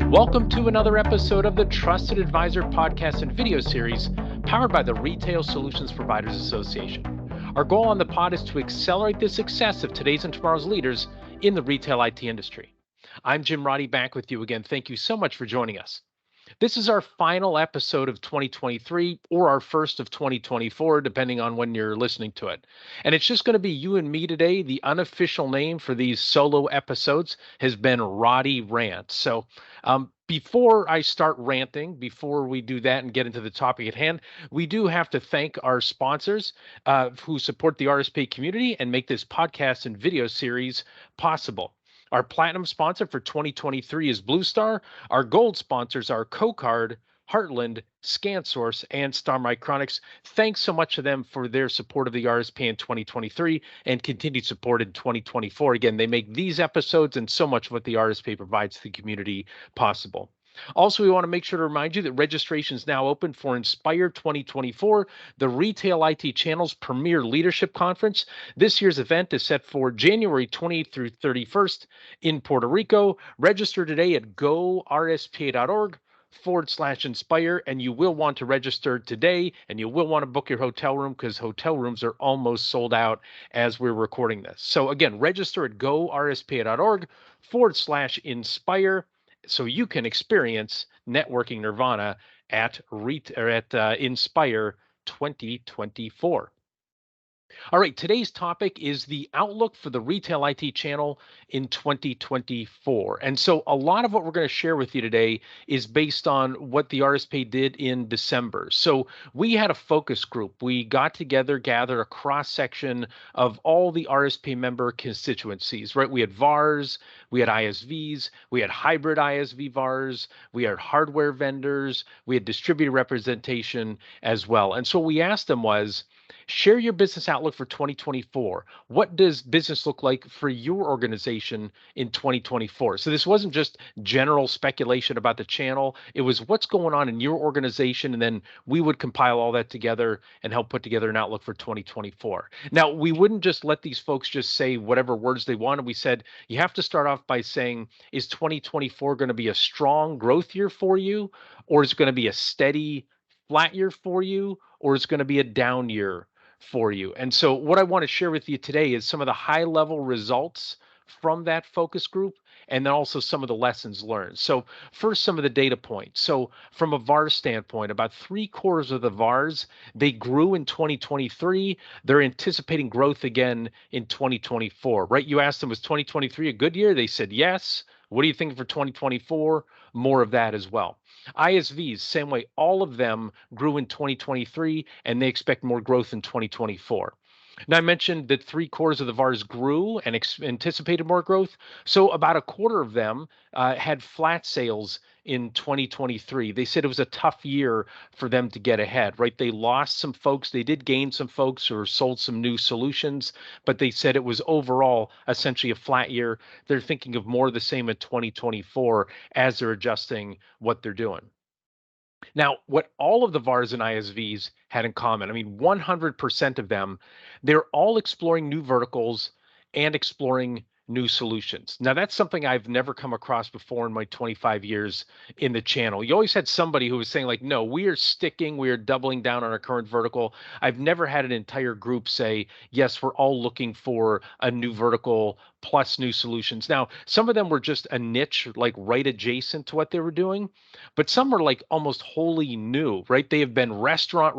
Welcome to another episode of the Trusted Advisor podcast and video series powered by the Retail Solutions Providers Association. Our goal on the pod is to accelerate the success of today's and tomorrow's leaders in the retail IT industry. I'm Jim Roddy, back with you again. Thank you so much for joining us. This is our final episode of 2023 or our first of 2024, depending on when you're listening to it. And it's just going to be you and me today. The unofficial name for these solo episodes has been Roddy Rant. So before I start ranting, before we do that and get into the topic at hand, we do have to thank our sponsors who support the RSPA community and make this podcast and video series possible. Our platinum sponsor for 2023 is Blue Star. Our gold sponsors are CoCard, Heartland, ScanSource, and Star Micronics. Thanks so much to them for their support of the RSP in 2023 and continued support in 2024. Again, they make these episodes and so much of what the RSP provides to the community possible. Also, we want to make sure to remind you that registration is now open for Inspire 2024, the Retail IT Channel's premier leadership conference. This year's event is set for January 20th through 31st in Puerto Rico. Register today at gorspa.org/inspire, and you will want to register today, and you will want to book your hotel room because hotel rooms are almost sold out as we're recording this. So again, register at gorspa.org/inspire. So you can experience networking nirvana at Inspire 2024. All right, today's topic is the outlook for the retail IT channel in 2024. And so a lot of what we're going to share with you today is based on what the RSPA did in December. So we had a focus group. We got together, gathered a cross-section of all the RSPA member constituencies, right? We had VARs, we had ISVs, we had hybrid ISV VARs, we had hardware vendors, we had distributor representation as well. And so what we asked them was, share your business outlook for 2024. What does business look like for your organization in 2024? So this wasn't just general speculation about the channel. It was what's going on in your organization, and then we would compile all that together and help put together an outlook for 2024. Now, we wouldn't just let these folks just say whatever words they wanted. We said, you have to start off by saying, is 2024 going to be a strong growth year for you, or is it going to be a steady, flat year for you, or is it going to be a down year for you? And so what I want to share with you today is some of the high level results from that focus group, and then also some of the lessons learned. So first, some of the data points. So from a VAR standpoint, about 3/4 of the VARs, they grew in 2023. They're anticipating growth again in 2024, right? You asked them, was 2023 a good year? They said yes. What are you thinking for 2024? More of that as well. ISVs, same way, all of them grew in 2023, and they expect more growth in 2024. Now, I mentioned that 3/4 of the VARs grew and anticipated more growth. So about a quarter of them had flat sales in 2023. They said it was a tough year for them to get ahead, right? They lost some folks. They did gain some folks or sold some new solutions, but they said it was overall essentially a flat year. They're thinking of more of the same in 2024 as they're adjusting what they're doing. Now, what all of the VARs and ISVs had in common, I mean, 100% of them, they're all exploring new verticals and exploring new solutions. Now, that's something I've never come across before in my 25 years in the channel. You always had somebody who was saying like, no, we are doubling down on our current vertical. I've never had an entire group say, yes, we're all looking for a new vertical plus new solutions. Now, some of them were just a niche, like right adjacent to what they were doing, but some are like almost wholly new, right? They have been restaurant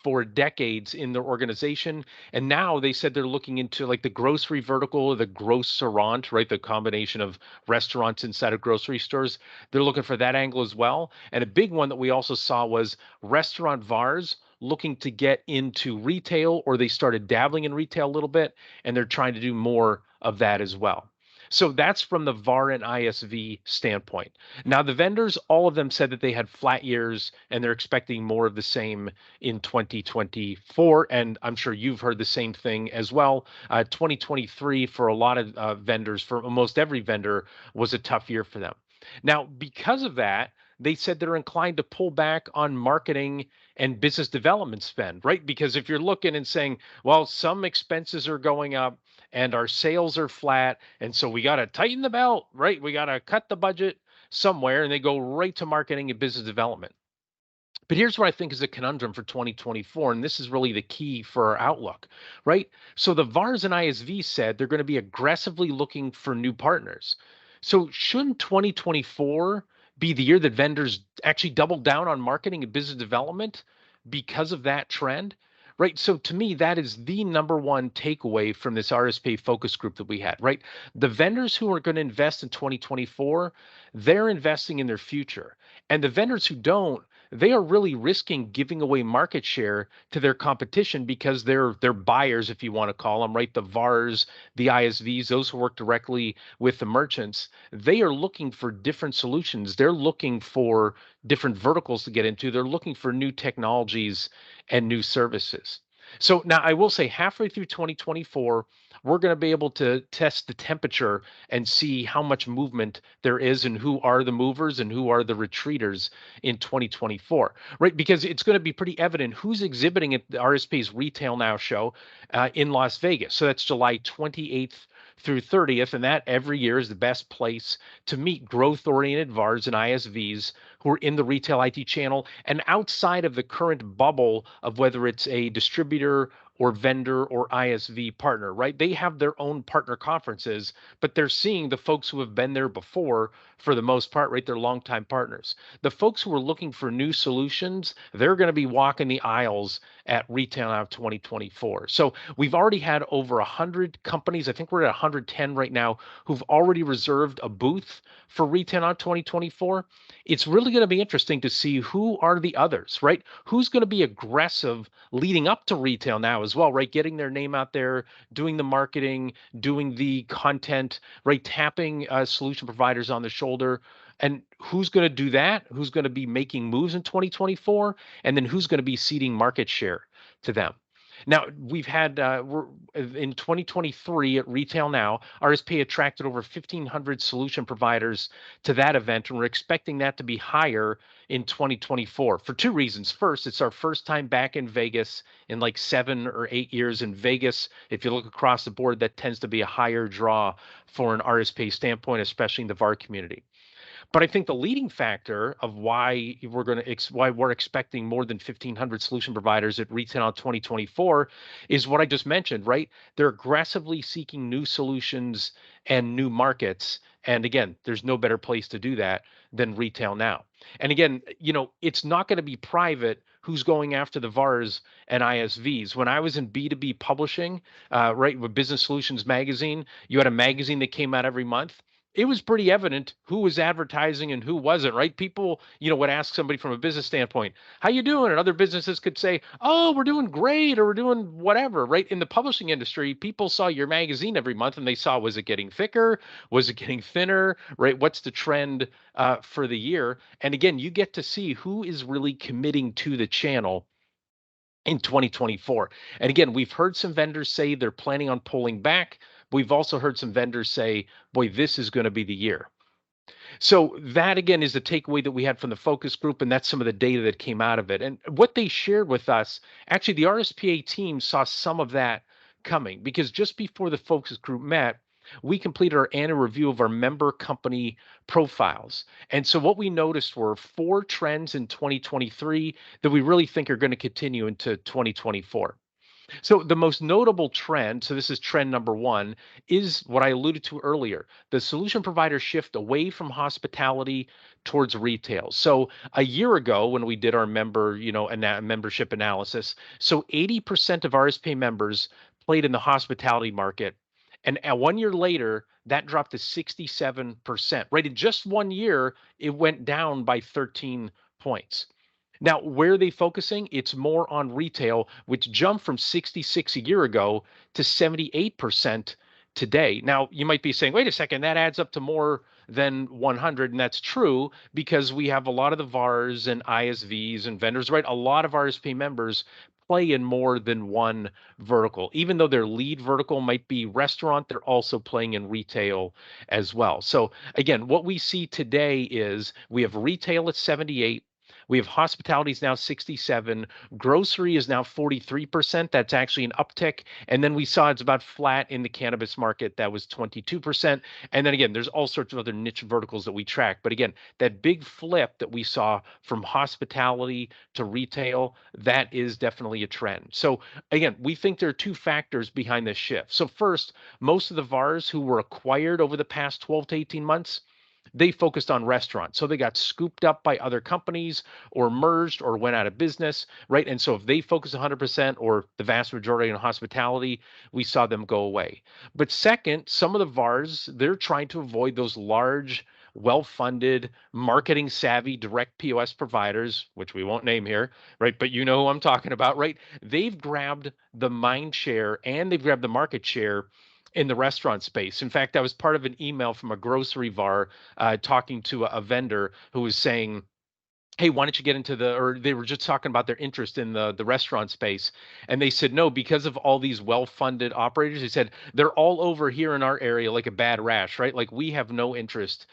for decades in their organization. And now they said they're looking into like the grocery vertical or the grocerant, right? The combination of restaurants inside of grocery stores. They're looking for that angle as well. And a big one that we also saw was restaurant VARs looking to get into retail, or they started dabbling in retail a little bit, and they're trying to do more of that as well. So that's from the VAR and ISV standpoint. Now, the vendors, all of them said that they had flat years and they're expecting more of the same in 2024. And I'm sure you've heard the same thing as well. 2023 for a lot of vendors, for almost every vendor, was a tough year for them. Now, because of that, they said they're inclined to pull back on marketing and business development spend, right? Because if you're looking and saying, well, some expenses are going up and our sales are flat, and so we got to tighten the belt, right? We got to cut the budget. somewhere and they go right to marketing and business development. But here's what I think is a conundrum for 2024, and this is really the key for our outlook, right? So the VARs and ISVs said they're going to be aggressively looking for new partners. So shouldn't 2024 be the year that vendors actually double down on marketing and business development because of that trend? Right. So to me, that is the number one takeaway from this RSPA focus group that we had, right? The vendors who are going to invest in 2024, they're investing in their future. And the vendors who don't, they are really risking giving away market share to their competition because they're buyers, if you want to call them, right? The VARs, the ISVs, those who work directly with the merchants, they are looking for different solutions. They're looking for different verticals to get into. They're looking for new technologies and new services. So now I will say halfway through 2024, we're going to be able to test the temperature and see how much movement there is and who are the movers and who are the retreaters in 2024, right? Because it's going to be pretty evident who's exhibiting at the RSP's Retail Now show in Las Vegas. So that's July 28th through 30th. And that every year is the best place to meet growth oriented VARs and ISVs who are in the retail IT channel and outside of the current bubble of whether it's a distributor or vendor or ISV partner, right? They have their own partner conferences, but they're seeing the folks who have been there before for the most part, right? They're longtime partners. The folks who are looking for new solutions, they're going to be walking the aisles at Retail Now 2024. So we've already had over 100 companies, I think we're at 110 right now, who've already reserved a booth for Retail Now 2024. It's really going to be interesting to see who are the others, right? Who's going to be aggressive leading up to Retail Now as well, right? Getting their name out there, doing the marketing, doing the content, right? Tapping solution providers on the shoulder. And who's going to do that? Who's going to be making moves in 2024? And then who's going to be ceding market share to them? Now, we've had we're in 2023 at Retail Now, RSP attracted over 1,500 solution providers to that event, and we're expecting that to be higher in 2024 for two reasons. First, it's our first time back in Vegas in like 7 or 8 years. In Vegas, if you look across the board, that tends to be a higher draw for an RSP standpoint, especially in the VAR community. But I think the leading factor of why we're expecting more than 1,500 solution providers at Retail 2024 is what I just mentioned, right? They're aggressively seeking new solutions and new markets. And again, there's no better place to do that than Retail Now. And again, it's not going to be private who's going after the VARs and ISVs. When I was in B2B publishing, right, with Business Solutions Magazine, you had a magazine that came out every month. It was pretty evident who was advertising and who wasn't, right? People, would ask somebody from a business standpoint, how you doing? And other businesses could say, oh, we're doing great, or we're doing whatever, right? In the publishing industry, people saw your magazine every month and they saw, was it getting thicker? Was it getting thinner, right? What's the trend for the year? And again, you get to see who is really committing to the channel in 2024. And again, we've heard some vendors say they're planning on pulling back. We've also heard some vendors say, boy, this is going to be the year. So that again is the takeaway that we had from the focus group, and that's some of the data that came out of it. And what they shared with us, actually, the RSPA team saw some of that coming because just before the focus group met, we completed our annual review of our member company profiles. And so what we noticed were 4 trends in 2023 that we really think are going to continue into 2024. So the most notable trend, so this is trend number 1, is what I alluded to earlier, the solution provider shift away from hospitality towards retail. So a year ago when we did our membership analysis, so 80% of RSP members played in the hospitality market. And 1 year later, that dropped to 67%, right? In just 1 year, it went down by 13 points. Now, where are they focusing? It's more on retail, which jumped from 66 a year ago to 78% today. Now, you might be saying, wait a second, that adds up to more than 100. And that's true because we have a lot of the VARs and ISVs and vendors, right? A lot of RSP members play in more than one vertical. Even though their lead vertical might be restaurant, they're also playing in retail as well. So again, what we see today is we have retail at 78. We have hospitality is now 67, grocery is now 43%. That's actually an uptick. And then we saw it's about flat in the cannabis market. That was 22%. And then again, there's all sorts of other niche verticals that we track. But again, that big flip that we saw from hospitality to retail, that is definitely a trend. So again, we think there are two factors behind this shift. So first, most of the VARs who were acquired over the past 12 to 18 months, they focused on restaurants. So they got scooped up by other companies or merged or went out of business, right? And so if they focus 100% or the vast majority on hospitality, we saw them go away. But second, some of the VARs, they're trying to avoid those large, well-funded, marketing savvy direct POS providers, which we won't name here, right? But you know who I'm talking about, right? They've grabbed the mind share and they've grabbed the market share in the restaurant space. In fact, I was part of an email from a grocery VAR talking to a vendor who was saying, hey, why don't you get into the, or they were just talking about their interest in the restaurant space. And they said, no, because of all these well-funded operators, they said, they're all over here in our area like a bad rash, right? Like we have no interest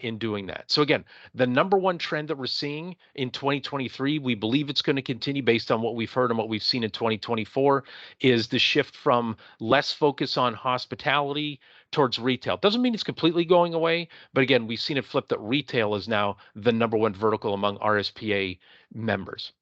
in doing that. So again, the number one trend that we're seeing in 2023, we believe it's going to continue based on what we've heard and what we've seen in 2024, is the shift from less focus on hospitality towards retail. Doesn't mean it's completely going away, but again, we've seen it flip that retail is now the number one vertical among RSPA members.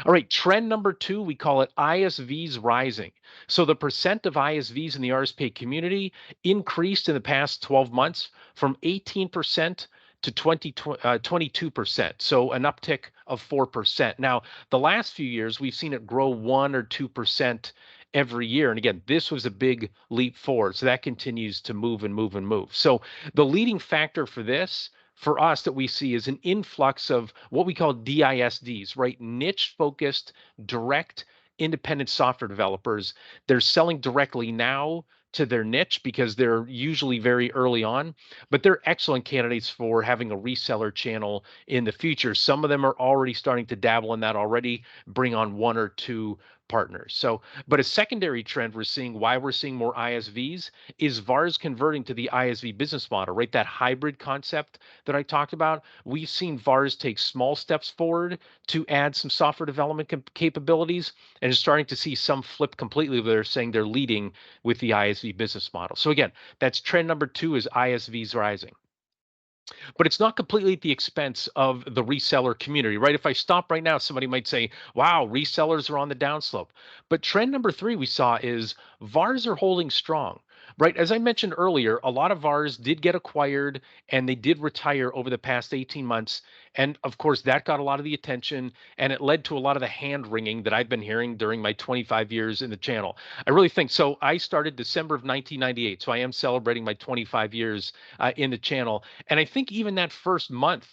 All right, trend number two, we call it ISVs rising. So the percent of ISVs in the RSPA community increased in the past 12 months from 18% to 22%. So an uptick of 4%. Now, the last few years, we've seen it grow 1 or 2% every year. And again, this was a big leap forward. So that continues to move and move and move. So the leading factor for this, for us, that we see is an influx of what we call DISDs, right? Niche focused, direct, independent software developers. They're selling directly now to their niche because they're usually very early on, but they're excellent candidates for having a reseller channel in the future. Some of them are already starting to dabble in that already, bring on 1 or 2 partners. So, but a secondary trend we're seeing, why we're seeing more ISVs, is VARs converting to the ISV business model, right? That hybrid concept that I talked about. We've seen VARs take small steps forward to add some software development capabilities, and starting to see some flip completely where they're saying they're leading with the ISV business model. So again, that's trend number two, is ISVs rising. But it's not completely at the expense of the reseller community, right? If I stop right now, somebody might say, wow, resellers are on the downslope. But trend number three we saw is VARs are holding strong, right? As I mentioned earlier, a lot of VARs did get acquired and they did retire over the past 18 months. And of course, that got a lot of the attention and it led to a lot of the hand wringing that I've been hearing during my 25 years in the channel. I really think so. I started December of 1998, so I am celebrating my 25 years in the channel. And I think even that first month,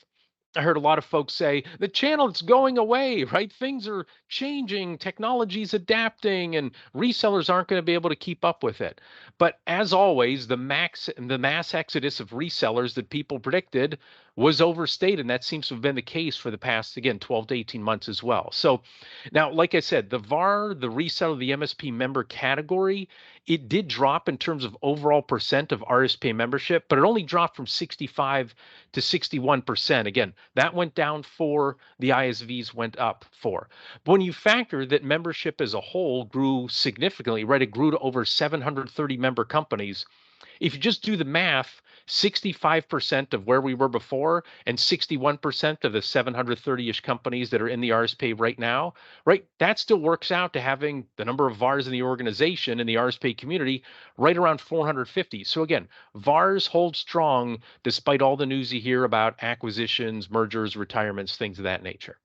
I heard a lot of folks say the channel is going away, right? Things are changing, technology's adapting, and resellers aren't going to be able to keep up with it. But as always, the mass exodus of resellers that people predicted was overstated, and that seems to have been the case for the past, again, 12 to 18 months as well. So now, like I said, the VAR, the reseller, the MSP member category, it did drop in terms of overall percent of RSPA membership, but it only dropped from 65 to 61%. Again, that went down 4, the ISVs went up 4. But when you factor that membership as a whole grew significantly, right, it grew to over 730 member companies. If you just do the math, 65% of where we were before and 61% of the 730-ish companies that are in the RSPA right now, right, that still works out to having the number of VARs in the organization in the RSPA community right around 450. So again, VARs hold strong despite all the news you hear about acquisitions, mergers, retirements, things of that nature.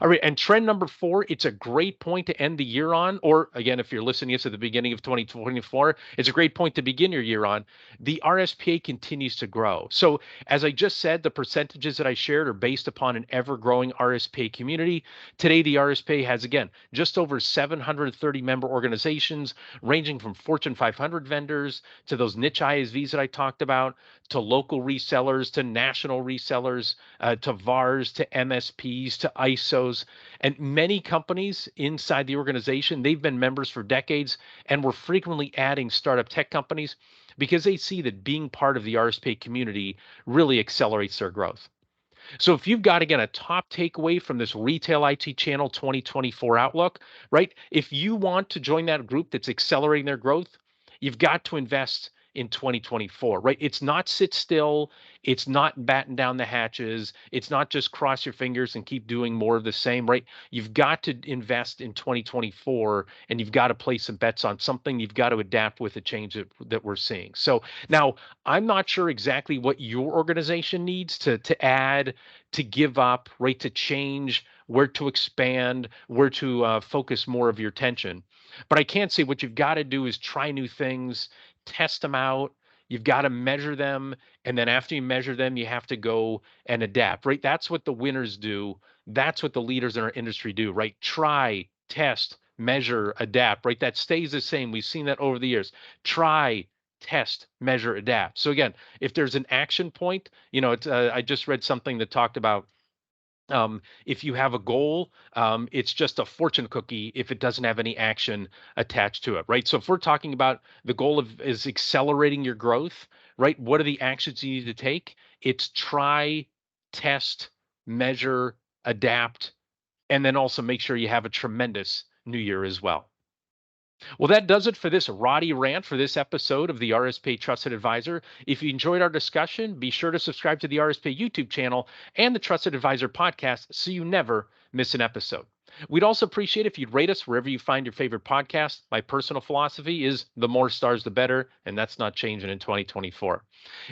All right, and trend number 4, it's a great point to end the year on, or again, if you're listening to us at the beginning of 2024, it's a great point to begin your year on. The RSPA continues to grow. So as I just said, the percentages that I shared are based upon an ever-growing RSPA community. Today, the RSPA has, again, just over 730 member organizations, ranging from Fortune 500 vendors to those niche ISVs that I talked about, to local resellers, to national resellers, to VARs, to MSPs, to ISOs, and many companies inside the organization. They've been members for decades, and we're frequently adding startup tech companies because they see that being part of the RSPA community really accelerates their growth. So if you've got, again, a top takeaway from this Retail IT Channel 2024 outlook, right? If you want to join that group that's accelerating their growth, you've got to invest in 2024, right? It's not sit still. It's not batten down the hatches. It's not just cross your fingers and keep doing more of the same, right? You've got to invest in 2024 and you've got to place some bets on something. You've got to adapt with the change that we're seeing. So now I'm not sure exactly what your organization needs to add, to give up, right? To change, where to expand, where to focus more of your attention. But I can't say what you've got to do is try new things, test them out. You've got to measure them. And then after you measure them, you have to go and adapt, right? That's what the winners do. That's what the leaders in our industry do, right? Try, test, measure, adapt, right? That stays the same. We've seen that over the years. Try, test, measure, adapt. So again, if there's an action point, I just read something that talked about if you have a goal, it's just a fortune cookie if it doesn't have any action attached to it, right? So if we're talking about the goal of is accelerating your growth, right? What are the actions you need to take? It's try, test, measure, adapt, and then also make sure you have a tremendous new year as well. Well, that does it for this Roddy rant for this episode of the RSPA Trusted Advisor. If you enjoyed our discussion, be sure to subscribe to the RSPA YouTube channel and the Trusted Advisor podcast so you never miss an episode. We'd also appreciate if you'd rate us wherever you find your favorite podcast. My personal philosophy is the more stars, the better, and that's not changing in 2024.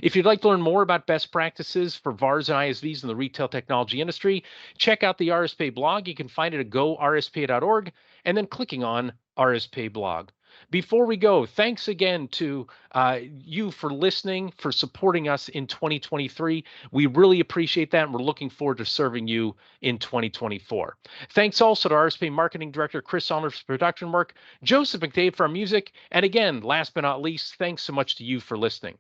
If you'd like to learn more about best practices for VARs and ISVs in the retail technology industry, check out the RSPA blog. You can find it at gorspa.org and then clicking on RSPA blog. Before we go, thanks again to you for listening, for supporting us in 2023. We really appreciate that, and we're looking forward to serving you in 2024. Thanks also to RSPA Marketing Director Chris Allner for production work, Joseph McDade for our music, and again, last but not least, thanks so much to you for listening.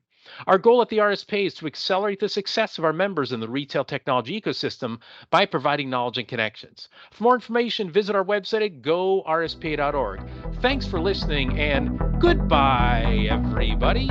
Our goal at the RSPA is to accelerate the success of our members in the retail technology ecosystem by providing knowledge and connections. For more information, visit our website at gorspa.org. Thanks for listening, and goodbye, everybody.